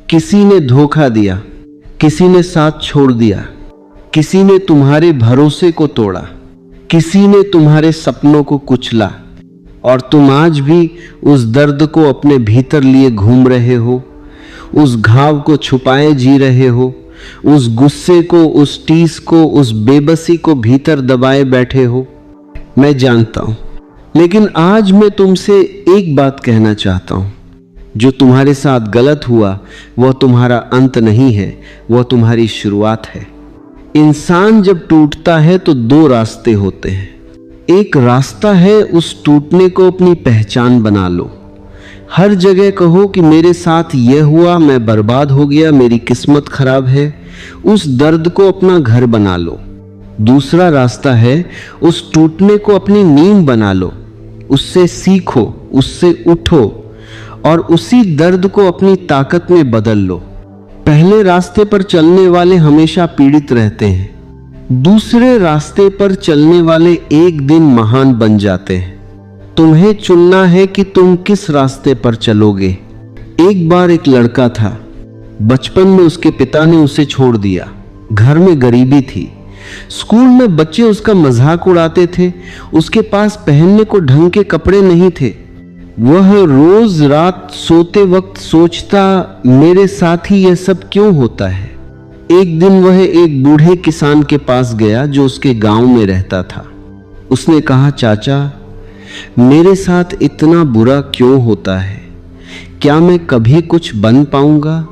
किसी ने धोखा दिया, किसी ने साथ छोड़ दिया, किसी ने तुम्हारे भरोसे को तोड़ा, किसी ने तुम्हारे सपनों को कुचला, और तुम आज भी उस दर्द को अपने भीतर लिए घूम रहे हो, उस घाव को छुपाए जी रहे हो, उस गुस्से को, उस टीस को, उस बेबसी को भीतर दबाए बैठे हो। मैं जानता हूं, लेकिन आज मैं तुमसे एक बात कहना चाहता हूं। जो तुम्हारे साथ गलत हुआ वह तुम्हारा अंत नहीं है, वह तुम्हारी शुरुआत है। इंसान जब टूटता है तो दो रास्ते होते हैं। एक रास्ता है उस टूटने को अपनी पहचान बना लो। हर जगह कहो कि मेरे साथ यह हुआ, मैं बर्बाद हो गया, मेरी किस्मत खराब है। उस दर्द को अपना घर बना लो। दूसरा रास्ता है उस टूटने को अपनी नींव बना लो, उससे सीखो, उससे उठो और उसी दर्द को अपनी ताकत में बदल लो। पहले रास्ते पर चलने वाले हमेशा पीड़ित रहते हैं, दूसरे रास्ते पर चलने वाले एक दिन महान बन जाते हैं। तुम्हें चुनना है कि तुम किस रास्ते पर चलोगे। एक बार एक लड़का था, बचपन में उसके पिता ने उसे छोड़ दिया। घर में गरीबी थी, स्कूल में बच्चे उसका मजाक उड़ाते थे, उसके पास पहनने को ढंग के कपड़े नहीं थे। वह रोज रात सोते वक्त सोचता, मेरे साथ ही यह सब क्यों होता है। एक दिन वह एक बूढ़े किसान के पास गया जो उसके गांव में रहता था। उसने कहा, चाचा, मेरे साथ इतना बुरा क्यों होता है? क्या मैं कभी कुछ बन पाऊंगा?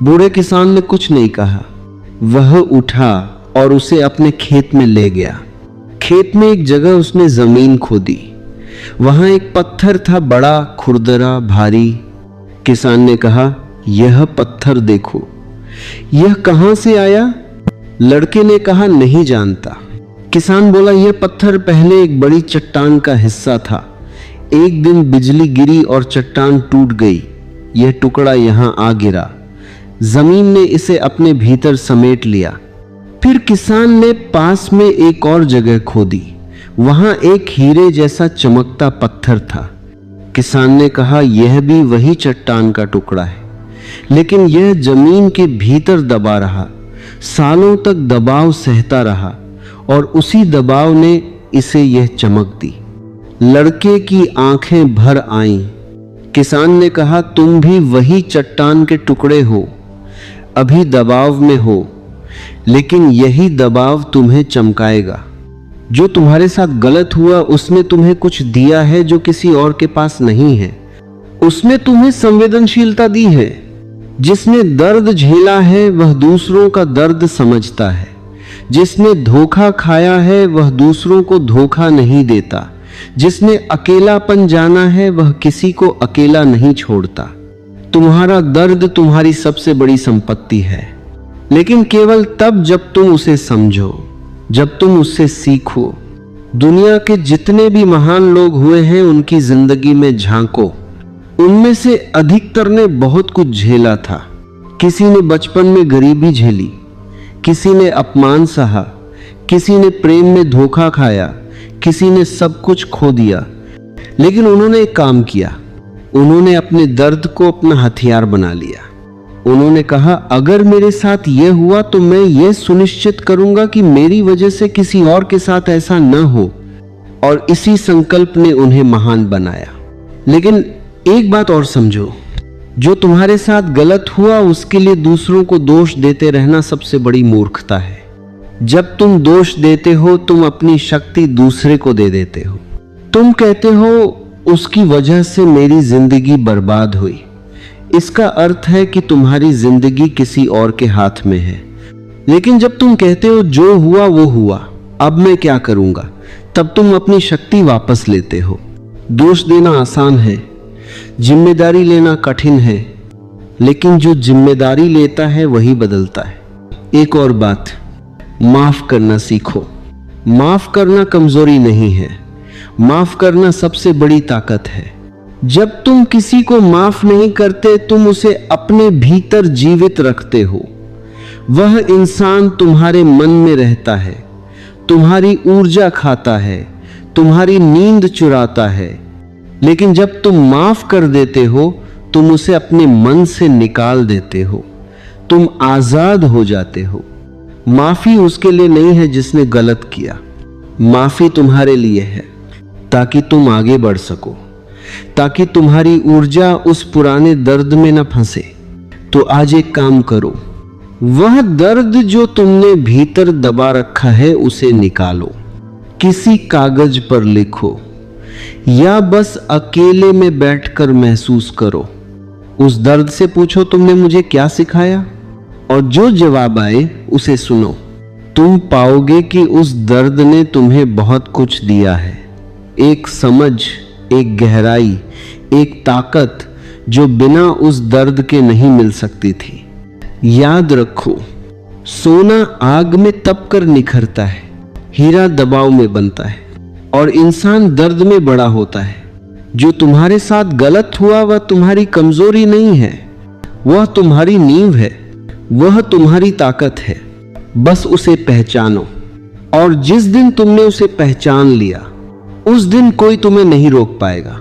बूढ़े किसान ने कुछ नहीं कहा। वह उठा और उसे अपने खेत में ले गया। खेत में एक जगह उसने जमीन खोदी। वहां एक पत्थर था, बड़ा, खुरदरा, भारी। किसान ने कहा, यह पत्थर देखो। यह कहां से आया? लड़के ने कहा, नहीं जानता। किसान बोला, यह पत्थर पहले एक बड़ी चट्टान का हिस्सा था। एक दिन बिजली गिरी और चट्टान टूट गई। यह टुकड़ा यहां आ गिरा। जमीन ने इसे अपने भीतर समेट लिया। फिर किसान ने पास में एक और जगह खोदी। वहां एक हीरे जैसा चमकता पत्थर था। किसान ने कहा, यह भी वही चट्टान का टुकड़ा है, लेकिन यह जमीन के भीतर दबा रहा। सालों तक दबाव सहता रहा और उसी दबाव ने इसे यह चमक दी। लड़के की आंखें भर आईं। किसान ने कहा, तुम भी वही चट्टान के टुकड़े हो, अभी दबाव में हो, लेकिन यही दबाव तुम्हें चमकाएगा। जो तुम्हारे साथ गलत हुआ उसने तुम्हें कुछ दिया है जो किसी और के पास नहीं है। उसने तुम्हें संवेदनशीलता दी है। जिसने दर्द झेला है वह दूसरों का दर्द समझता है। जिसने धोखा खाया है वह दूसरों को धोखा नहीं देता। जिसने अकेलापन जाना है वह किसी को अकेला नहीं छोड़ता। तुम्हारा दर्द तुम्हारी सबसे बड़ी संपत्ति है, लेकिन केवल तब जब तुम उसे समझो, जब तुम उससे सीखो। दुनिया के जितने भी महान लोग हुए हैं उनकी जिंदगी में झांको। उनमें से अधिकतर ने बहुत कुछ झेला था। किसी ने बचपन में गरीबी झेली, किसी ने अपमान सहा, किसी ने प्रेम में धोखा खाया, किसी ने सब कुछ खो दिया। लेकिन उन्होंने एक काम किया, उन्होंने अपने दर्द को अपना हथियार बना लिया। उन्होंने कहा, अगर मेरे साथ यह हुआ तो मैं यह सुनिश्चित करूंगा कि मेरी वजह से किसी और के साथ ऐसा न हो। और इसी संकल्प ने उन्हें महान बनाया। लेकिन एक बात और समझो, जो तुम्हारे साथ गलत हुआ उसके लिए दूसरों को दोष देते रहना सबसे बड़ी मूर्खता है। जब तुम दोष देते हो तुम अपनी शक्ति दूसरे को दे देते हो। तुम कहते हो, उसकी वजह से मेरी जिंदगी बर्बाद हुई। इसका अर्थ है कि तुम्हारी जिंदगी किसी और के हाथ में है। लेकिन जब तुम कहते हो, जो हुआ वो हुआ, अब मैं क्या करूंगा, तब तुम अपनी शक्ति वापस लेते हो। दोष देना आसान है, जिम्मेदारी लेना कठिन है, लेकिन जो जिम्मेदारी लेता है वही बदलता है। एक और बात, माफ करना सीखो। माफ करना कमजोरी नहीं है, माफ करना सबसे बड़ी ताकत है। जब तुम किसी को माफ नहीं करते तुम उसे अपने भीतर जीवित रखते हो। वह इंसान तुम्हारे मन में रहता है, तुम्हारी ऊर्जा खाता है, तुम्हारी नींद चुराता है। लेकिन जब तुम माफ कर देते हो तुम उसे अपने मन से निकाल देते हो, तुम आजाद हो जाते हो। माफी उसके लिए नहीं है जिसने गलत किया, माफी तुम्हारे लिए है ताकि तुम आगे बढ़ सको, ताकि तुम्हारी ऊर्जा उस पुराने दर्द में न फंसे। तो आज एक काम करो, वह दर्द जो तुमने भीतर दबा रखा है उसे निकालो, किसी कागज पर लिखो या बस अकेले में बैठकर महसूस करो। उस दर्द से पूछो तुमने मुझे क्या सिखाया, और जो जवाब आए उसे सुनो। तुम पाओगे कि उस दर्द ने तुम्हें बहुत कुछ दिया है, एक समझ, एक गहराई, एक ताकत जो बिना उस दर्द के नहीं मिल सकती थी। याद रखो, सोना आग में तप कर निखरता है, हीरा दबाव में बनता है और इंसान दर्द में बड़ा होता है। जो तुम्हारे साथ गलत हुआ वह तुम्हारी कमजोरी नहीं है, वह तुम्हारी नींव है, वह तुम्हारी ताकत है। बस उसे पहचानो, और जिस दिन तुमने उसे पहचान लिया उस दिन कोई तुम्हें नहीं रोक पाएगा।